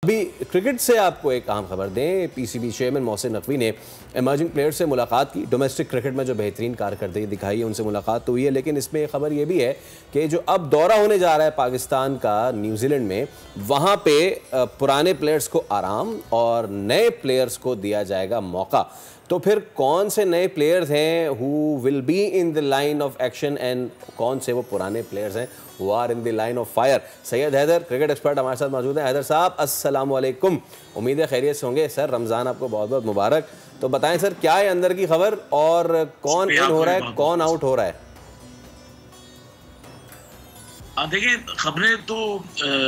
अभी क्रिकेट से आपको एक अहम खबर दें। पीसीबी चेयरमैन मोहसिन नकवी ने इमर्जिंग प्लेयर से मुलाकात की। डोमेस्टिक क्रिकेट में जो बेहतरीन कारकर्दगी दिखाई है उनसे मुलाकात तो हुई है, लेकिन इसमें एक खबर ये भी है कि जो अब दौरा होने जा रहा है पाकिस्तान का न्यूजीलैंड में, वहाँ पे पुराने प्लेयर्स को आराम और नए प्लेयर्स को दिया जाएगा मौका। तो फिर कौन से नए प्लेयर्स हैं who will be in the line of action and कौन से वो पुराने प्लेयर्स हैं who are in the line of fire? Syed Haider, cricket expert, हमारे साथ मौजूद हैं। हैदर साहब, अस्सलाम वालेकुम। उम्मीद है खैरियत से होंगे। सर, रमज़ान आपको बहुत बहुत मुबारक। तो बताएं सर, क्या है अंदर की खबर और कौन इन हो रहा है, कौन आउट हो रहा है? देखिए, खबरें तो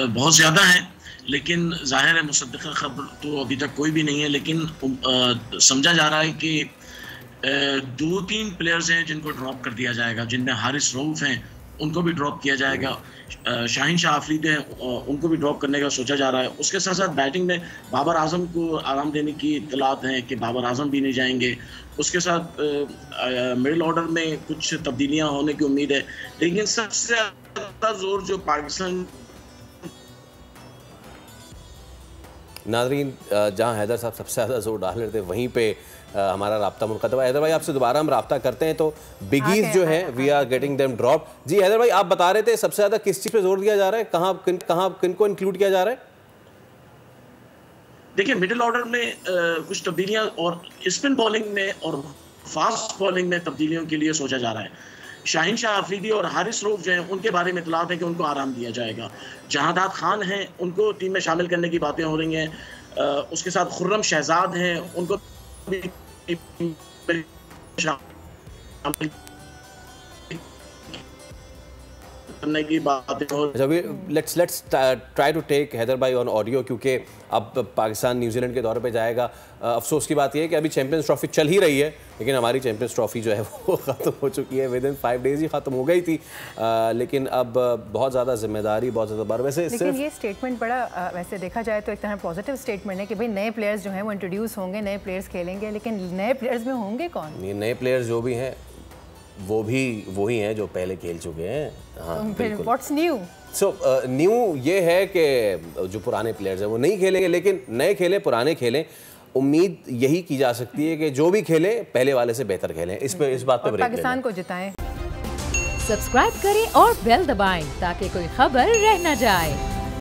बहुत ज़्यादा हैं, लेकिन जाहिर है मुसद्दक़ा खबर तो अभी तक कोई भी नहीं है। लेकिन समझा जा रहा है कि 2-3 प्लेयर्स हैं जिनको ड्रॉप कर दिया जाएगा, जिनमें हारिस रऊफ हैं, उनको भी ड्रॉप किया जाएगा। शाहीन शाह आफरीदी हैं, उनको भी ड्रॉप करने का सोचा जा रहा है। उसके साथ साथ बैटिंग में बाबर आजम को आराम देने की इत्तलात हैं कि बाबर आजम भी नहीं जाएंगे। उसके साथ मिडिल ऑर्डर में कुछ तब्दीलियां होने की उम्मीद है। लेकिन सबसे ज़्यादा जोर जो पाकिस्तान नाज़रीन, जहां हैदर साहब सबसे ज़्यादा जोर डाल रहे थे वहीं पे हमारा राब्ता मुनक़ता हुआ। हैदर भाई, आपसे दोबारा हम राब्ता करते हैं। तो बिगीज जो हैं, we are getting them drop. जी हैदर भाई, आप बता रहे थे सबसे ज़्यादा किस चीज़ पे जोर दिया जा रहा है, किनको इंक्लूड किया जा रहा है? देखिए, मिडिल ऑर्डर में कुछ तब्दीलियां और स्पिन बॉलिंग में और फास्ट बॉलिंग में तब्दीलियों के लिए सोचा जा रहा है। शाहीन शाह आफरीदी और हारिस रऊफ जो हैं, उनके बारे में इत्तलात है कि उनको आराम दिया जाएगा। जहादात खान हैं, उनको टीम में शामिल करने की बातें हो रही हैं। उसके साथ खुर्रम शहजाद हैं, उनको भी शामिल करने की बातें हो रही हैं। Let's try to take Haider भाई ऑन ऑडियो, क्योंकि अब पाकिस्तान न्यूजीलैंड के दौरे पे जाएगा। अफसोस की बात यह है कि अभी चैंपियंस ट्रॉफी चल ही रही है, लेकिन हमारी चैंपियंस ट्रॉफी जो है वो ख़त्म हो चुकी है। विद इन 5 डेज़ ही ख़त्म हो गई थी। लेकिन अब बहुत ज़्यादा जिम्मेदारी, बहुत ज़्यादा बार वैसे लेकिन ये स्टेटमेंट बड़ा वैसे देखा जाए तो एक तरह पॉजिटिव स्टेटमेंट है कि भाई नए प्लेयर्स जो हैं वो इंट्रोड्यूस होंगे, नए प्लेयर्स खेलेंगे। लेकिन नए प्लेयर्स में होंगे कौन? ये नए प्लेयर्स जो भी हैं वो भी वही हैं जो पहले खेल चुके हैं। हाँ, बिल्कुल। What's new? सो न्यू ये है कि जो पुराने प्लेयर्स हैं वो नहीं खेलेंगे, लेकिन नए खेलें, पुराने खेलें। उम्मीद यही की जा सकती है कि जो भी खेलें पहले वाले से बेहतर खेलें। इस बात पर पाकिस्तान को जिताएं। सब्सक्राइब करें और बेल दबाएं ताकि कोई खबर रह न जाए।